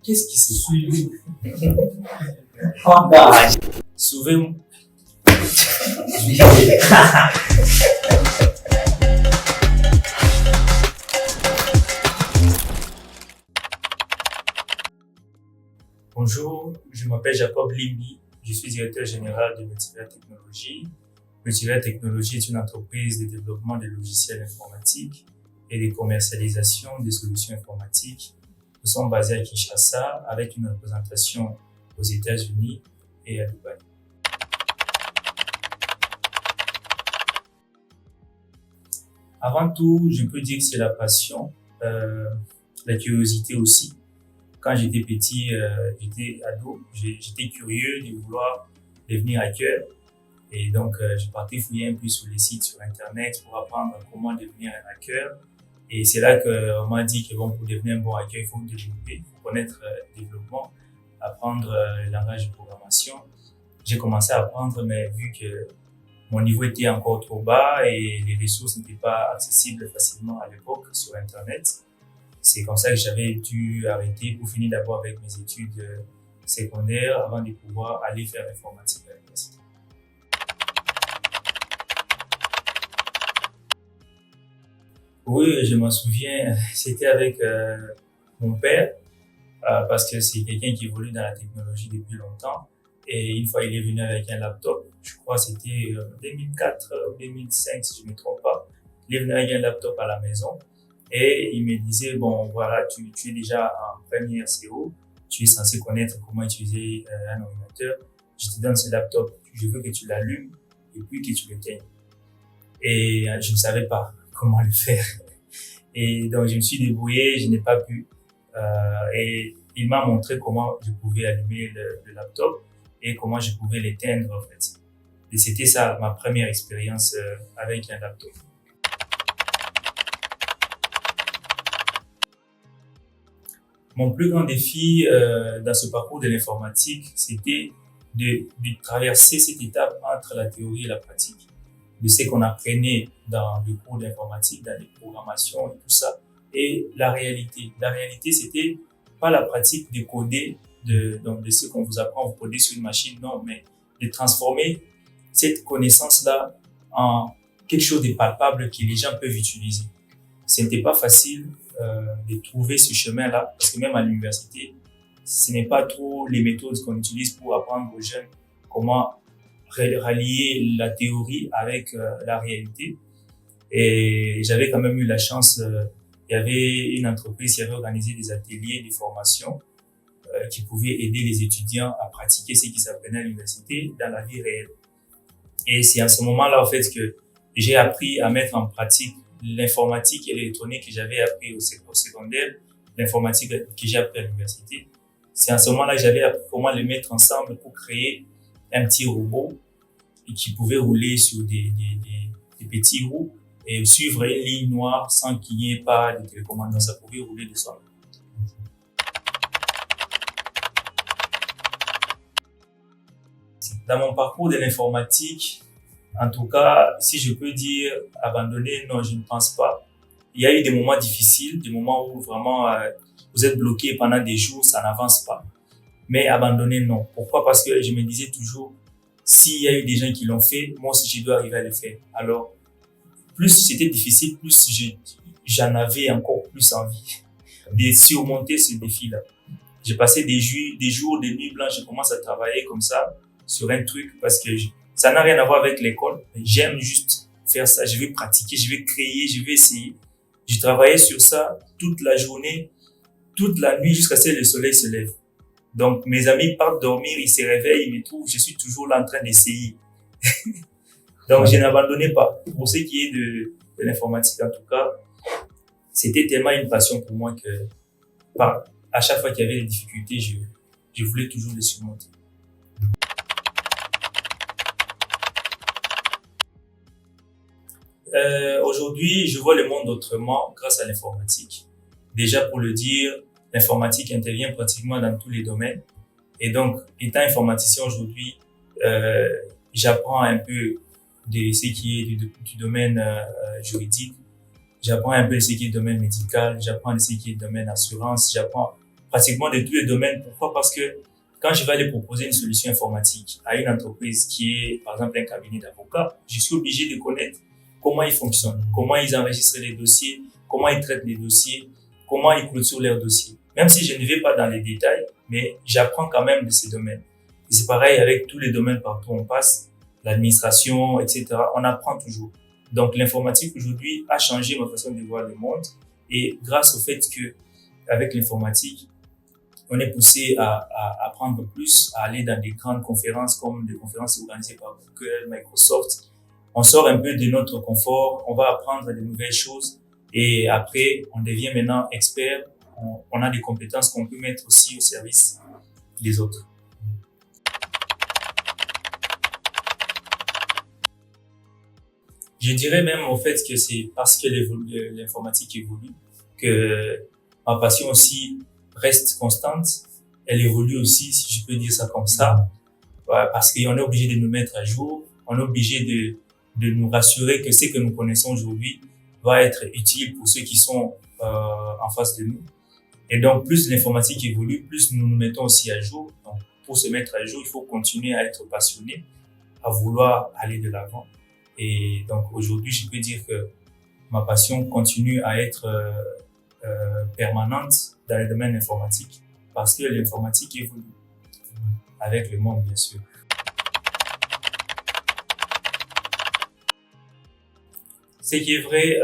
Qu'est-ce qui s'est suivi? Souvent, bonjour, je m'appelle Jacob Limbi, je suis directeur général de Multivers Technologies. Multivers Technologies est une entreprise de développement de logiciels informatiques et de commercialisation des solutions informatiques. Nous sommes basés à Kinshasa avec une représentation aux États-Unis et à Dubaï. Avant tout, je peux dire que c'est la passion, la curiosité aussi. Quand j'étais petit, j'étais ado, j'étais curieux de vouloir devenir hacker. Et donc, je partais fouiller un peu sur les sites sur Internet pour apprendre comment devenir un hacker. Et c'est là qu'on m'a dit que bon, pour devenir un bon hacker, il faut développer, il faut connaître le développement, apprendre le langage de programmation. J'ai commencé à apprendre, mais vu que mon niveau était encore trop bas et les ressources n'étaient pas accessibles facilement à l'époque sur Internet, c'est comme ça que j'avais dû arrêter pour finir d'abord avec mes études secondaires avant de pouvoir aller faire l'informatique à l'université. Oui, je m'en souviens, c'était avec mon père, parce que c'est quelqu'un qui évolue dans la technologie depuis longtemps. Et une fois, il est venu avec un laptop, je crois que c'était 2004 ou 2005 si je ne me trompe pas. Il est venu avec un laptop à la maison et il me disait, bon voilà, tu es déjà en première CO, tu es censé connaître comment utiliser un ordinateur. Je te donne ce laptop, je veux que tu l'allumes et puis que tu l'éteignes. Et je ne savais pas comment le faire. Et donc, je me suis débrouillé, je n'ai pas pu. Et il m'a montré comment je pouvais allumer le laptop et comment je pouvais l'éteindre, en fait. Et c'était ça, ma première expérience avec un laptop. Mon plus grand défi dans ce parcours de l'informatique, c'était de traverser cette étape entre la théorie et la pratique, de ce qu'on apprenait dans les cours d'informatique, dans les programmations et tout ça, et la réalité. La réalité, c'était pas la pratique de coder, donc de ce qu'on vous apprend, vous coder sur une machine, non, mais de transformer cette connaissance-là en quelque chose de palpable que les gens peuvent utiliser. Ce n'était pas facile de trouver ce chemin-là, parce que même à l'université, ce n'est pas trop les méthodes qu'on utilise pour apprendre aux jeunes comment rallier la théorie avec la réalité. Et j'avais quand même eu la chance, il y avait une entreprise qui avait organisé des ateliers, des formations qui pouvaient aider les étudiants à pratiquer ce qui s'apprenait à l'université dans la vie réelle. Et c'est à ce moment-là, en fait, que j'ai appris à mettre en pratique l'informatique et l'électronique que j'avais appris au secondaire, l'informatique que j'ai appris à l'université. C'est à ce moment-là que j'avais appris comment les mettre ensemble pour créer un petit robot qui pouvait rouler sur des petits roues et suivre une ligne noire sans qu'il n'y ait pas de télécommande. Ça pouvait rouler de soi. Dans mon parcours de l'informatique, en tout cas, si je peux dire abandonner, non, je ne pense pas. Il y a eu des moments difficiles, des moments où vraiment vous êtes bloqué pendant des jours, ça n'avance pas. Mais abandonner, non. Pourquoi? Parce que je me disais toujours, s'il y a eu des gens qui l'ont fait, moi aussi je dois arriver à le faire. Alors, plus c'était difficile, plus j'en avais encore plus envie de surmonter ce défi-là. J'ai passé des jours, des nuits blanches, je commence à travailler comme ça sur un truc parce que ça n'a rien à voir avec l'école. J'aime juste faire ça, je vais pratiquer, je vais créer, je vais essayer. Je travaillais sur ça toute la journée, toute la nuit jusqu'à ce que le soleil se lève. Donc, mes amis partent dormir, ils se réveillent, ils me trouvent, je suis toujours là en train d'essayer. Donc, je n'abandonnais pas. Pour ce qui est de l'informatique, en tout cas, c'était tellement une passion pour moi que, à chaque fois qu'il y avait des difficultés, je voulais toujours les surmonter. Aujourd'hui, je vois le monde autrement grâce à l'informatique. Déjà, pour le dire, l'informatique intervient pratiquement dans tous les domaines. Et donc, étant informaticien aujourd'hui, j'apprends un peu de ce qui est du domaine juridique, j'apprends un peu de ce qui est domaine médical, j'apprends de ce qui est domaine assurance, j'apprends pratiquement de tous les domaines. Pourquoi? Parce que quand je vais aller proposer une solution informatique à une entreprise qui est, par exemple, un cabinet d'avocats, je suis obligé de connaître comment ils fonctionnent, comment ils enregistrent les dossiers, comment ils traitent les dossiers, comment ils clôturent leurs dossiers. Même si je ne vais pas dans les détails, mais j'apprends quand même de ces domaines. Et c'est pareil avec tous les domaines partout où on passe, l'administration, etc. On apprend toujours. Donc l'informatique aujourd'hui a changé ma façon de voir le monde. Et grâce au fait que avec l'informatique, on est poussé à apprendre plus, à aller dans des grandes conférences comme des conférences organisées par Google, Microsoft. On sort un peu de notre confort, on va apprendre de nouvelles choses et après, on devient maintenant expert. On a des compétences qu'on peut mettre aussi au service des autres. Je dirais même au fait que c'est parce que l'informatique évolue que ma passion aussi reste constante. Elle évolue aussi, si je peux dire ça comme ça, parce qu'on est obligé de nous mettre à jour. On est obligé de nous rassurer que ce que nous connaissons aujourd'hui va être utile pour ceux qui sont en face de nous. Et donc, plus l'informatique évolue, plus nous nous mettons aussi à jour. Donc, pour se mettre à jour, il faut continuer à être passionné, à vouloir aller de l'avant. Et donc, aujourd'hui, je peux dire que ma passion continue à être permanente dans le domaine informatique parce que l'informatique évolue avec le monde, bien sûr. Ce qui est vrai,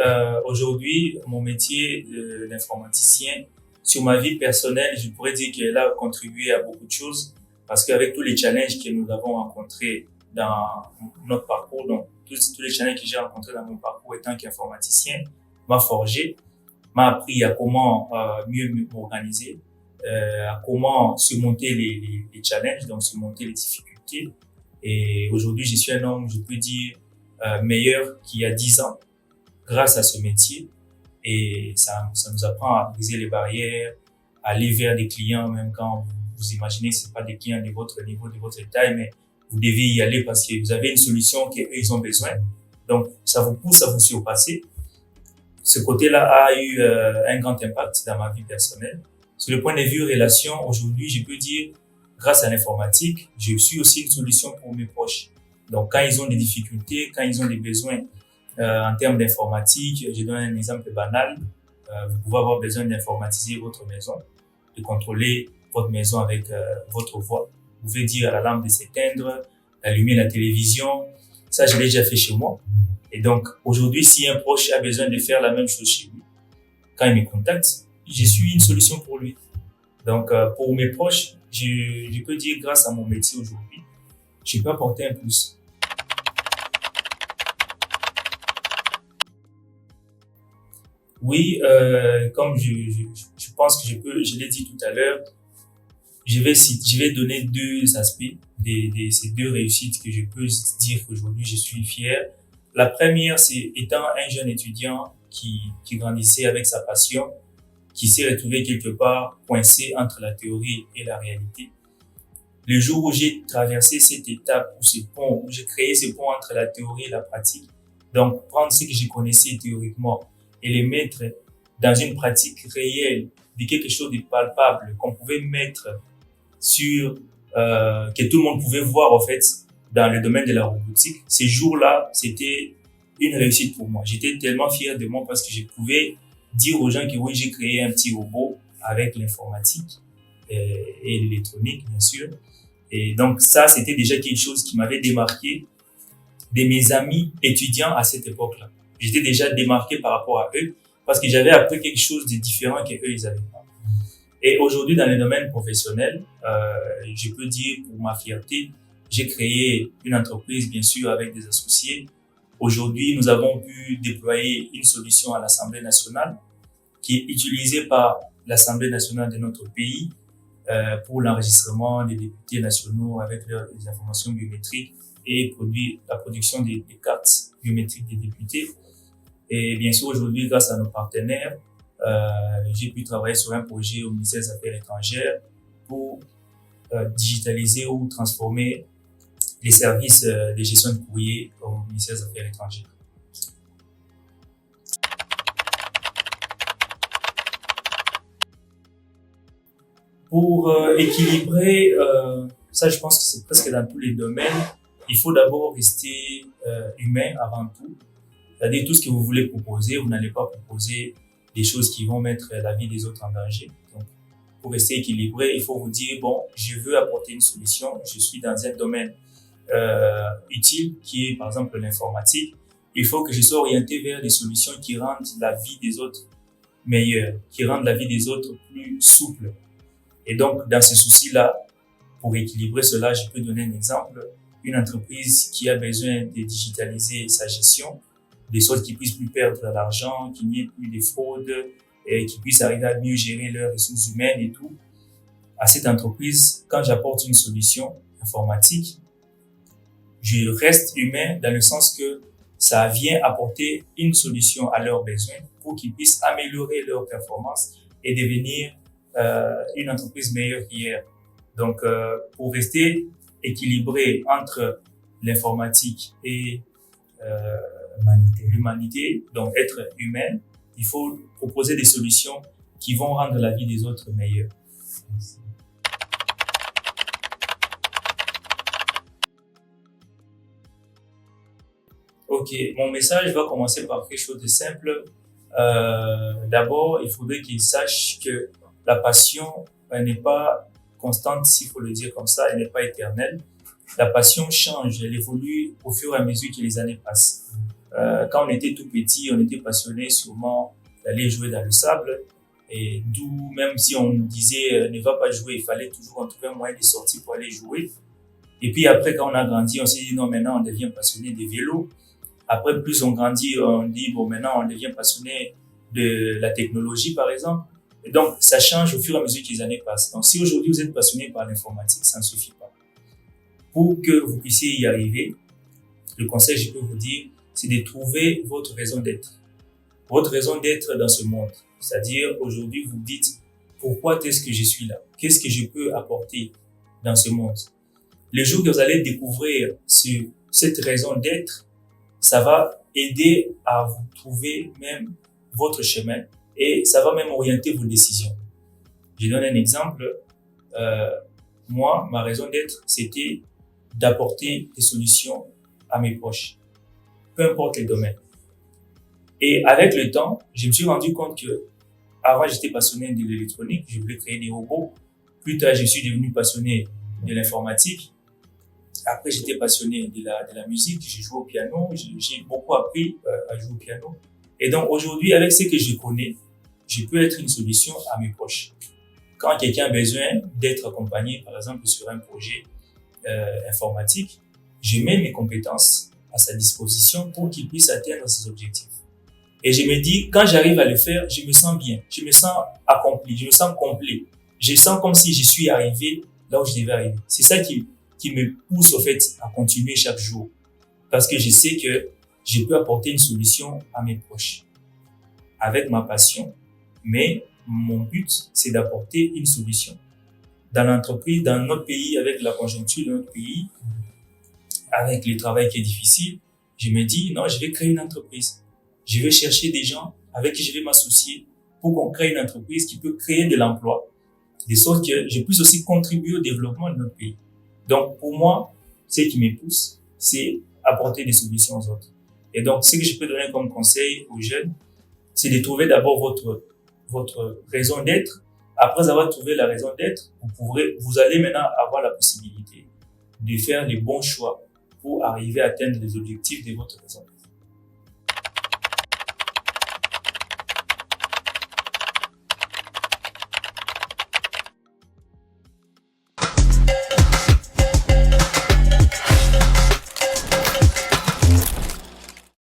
aujourd'hui, mon métier d'informaticien, sur ma vie personnelle, je pourrais dire qu'elle a contribué à beaucoup de choses parce qu'avec tous les challenges que nous avons rencontrés dans notre parcours, donc tous les challenges que j'ai rencontrés dans mon parcours étant qu'informaticien, m'a forgé, m'a appris à comment mieux m'organiser, à comment surmonter les challenges, donc surmonter les difficultés. Et aujourd'hui, je suis un homme, je peux dire, meilleur qu'il y a 10 ans grâce à ce métier. Et ça nous apprend à briser les barrières, à aller vers des clients, même quand vous imaginez que c'est pas des clients de votre niveau, de votre taille, mais vous devez y aller parce que vous avez une solution qu'eux, ils ont besoin. Donc, ça vous pousse à vous surpasser. Ce côté-là a eu un grand impact dans ma vie personnelle. Sur le point de vue relation, aujourd'hui, je peux dire, grâce à l'informatique, je suis aussi une solution pour mes proches. Donc, quand ils ont des difficultés, quand ils ont des besoins en termes d'informatique, je donne un exemple banal. Vous pouvez avoir besoin d'informatiser votre maison, de contrôler votre maison avec votre voix. Vous pouvez dire à la lampe de s'éteindre, d'allumer la télévision. Ça, je l'ai déjà fait chez moi. Et donc, aujourd'hui, si un proche a besoin de faire la même chose chez lui, quand il me contacte, je suis une solution pour lui. Donc, pour mes proches, je peux dire, grâce à mon métier aujourd'hui, je peux apporter un plus. Oui, comme je pense que je l'ai dit tout à l'heure, je vais donner deux aspects ces deux réussites que je peux dire qu'aujourd'hui je suis fier. La première, c'est étant un jeune étudiant qui grandissait avec sa passion, qui s'est retrouvé quelque part coincé entre la théorie et la réalité. Le jour où j'ai traversé cette étape, ou ce pont, où j'ai créé ce pont entre la théorie et la pratique, donc prendre ce que je connaissais théoriquement et les mettre dans une pratique réelle, de quelque chose de palpable qu'on pouvait mettre sur, que tout le monde pouvait voir en fait dans le domaine de la robotique. Ces jours-là, c'était une réussite pour moi. J'étais tellement fier de moi parce que je pouvais dire aux gens que oui, j'ai créé un petit robot avec l'informatique et l'électronique, bien sûr. Et donc ça, c'était déjà quelque chose qui m'avait démarqué de mes amis étudiants à cette époque-là. J'étais déjà démarqué par rapport à eux parce que j'avais appris quelque chose de différent qu'eux, ils avaient pas. Et aujourd'hui, dans le domaine professionnel, je peux dire pour ma fierté, j'ai créé une entreprise, bien sûr, avec des associés. Aujourd'hui, nous avons pu déployer une solution à l'Assemblée nationale qui est utilisée par l'Assemblée nationale de notre pays pour l'enregistrement des députés nationaux avec les informations biométriques et la production des cartes biométriques des députés. Et bien sûr, aujourd'hui, grâce à nos partenaires, j'ai pu travailler sur un projet au ministère des Affaires étrangères pour digitaliser ou transformer les services de gestion de courrier au ministère des Affaires étrangères. Pour équilibrer, ça je pense que c'est presque dans tous les domaines, il faut d'abord rester humain avant tout. C'est-à-dire tout ce que vous voulez proposer, vous n'allez pas proposer des choses qui vont mettre la vie des autres en danger. Donc, pour rester équilibré, il faut vous dire, bon, je veux apporter une solution, je suis dans un domaine utile qui est par exemple l'informatique. Il faut que je sois orienté vers des solutions qui rendent la vie des autres meilleure, qui rendent la vie des autres plus souple. Et donc, dans ce souci-là, pour équilibrer cela, je peux donner un exemple. Une entreprise qui a besoin de digitaliser sa gestion, de sorte qu'ils puissent plus perdre l'argent, qu'il n'y ait plus de fraude, et qu'ils puissent arriver à mieux gérer leurs ressources humaines et tout. À cette entreprise, quand j'apporte une solution informatique, je reste humain dans le sens que ça vient apporter une solution à leurs besoins pour qu'ils puissent améliorer leur performance et devenir une entreprise meilleure qu'hier. Donc, pour rester équilibré entre l'informatique et l'humanité, donc être humain, il faut proposer des solutions qui vont rendre la vie des autres meilleure. Ok, mon message va commencer par quelque chose de simple. D'abord, il faudrait qu'ils sachent que la passion n'est pas constante, s'il faut le dire comme ça, elle n'est pas éternelle. La passion change, elle évolue au fur et à mesure que les années passent. Quand on était tout petit, on était passionné sûrement d'aller jouer dans le sable. Et d'où, même si on disait ne va pas jouer, il fallait toujours trouver un moyen de sortir pour aller jouer. Et puis après, quand on a grandi, on s'est dit non, maintenant on devient passionné des vélos. Après, plus on grandit, on dit bon, maintenant on devient passionné de la technologie, par exemple. Et donc, ça change au fur et à mesure que les années passent. Donc, si aujourd'hui vous êtes passionné par l'informatique, ça ne suffit pas. Pour que vous puissiez y arriver, le conseil que je peux vous dire, c'est de trouver votre raison d'être. Votre raison d'être dans ce monde. C'est-à-dire, aujourd'hui, vous dites, pourquoi est-ce que je suis là? Qu'est-ce que je peux apporter dans ce monde? Le jour que vous allez découvrir cette raison d'être, ça va aider à vous trouver même votre chemin et ça va même orienter vos décisions. Je donne un exemple. Moi, ma raison d'être, c'était d'apporter des solutions à mes proches, peu importe les domaines. Et avec le temps, je me suis rendu compte que avant, j'étais passionné de l'électronique, je voulais créer des robots. Plus tard, je suis devenu passionné de l'informatique. Après, j'étais passionné de la musique, j'ai joué au piano, j'ai beaucoup appris à jouer au piano. Et donc, aujourd'hui, avec ce que je connais, je peux être une solution à mes proches. Quand quelqu'un a besoin d'être accompagné, par exemple, sur un projet informatique, je mets mes compétences à sa disposition pour qu'il puisse atteindre ses objectifs. Et je me dis, quand j'arrive à le faire, je me sens bien, je me sens accompli, je me sens complet. Je sens comme si je suis arrivé là où je devais arriver. C'est ça qui me pousse au fait à continuer chaque jour. Parce que je sais que je peux apporter une solution à mes proches avec ma passion. Mais mon but, c'est d'apporter une solution. Dans l'entreprise, dans notre pays, avec la conjoncture de notre pays, avec le travail qui est difficile, je me dis, non, je vais créer une entreprise. Je vais chercher des gens avec qui je vais m'associer pour qu'on crée une entreprise qui peut créer de l'emploi, de sorte que je puisse aussi contribuer au développement de notre pays. Donc, pour moi, ce qui me pousse, c'est apporter des solutions aux autres. Et donc, ce que je peux donner comme conseil aux jeunes, c'est de trouver d'abord votre raison d'être. Après avoir trouvé la raison d'être, vous allez maintenant avoir la possibilité de faire les bons choix pour arriver à atteindre les objectifs de votre raison d'être.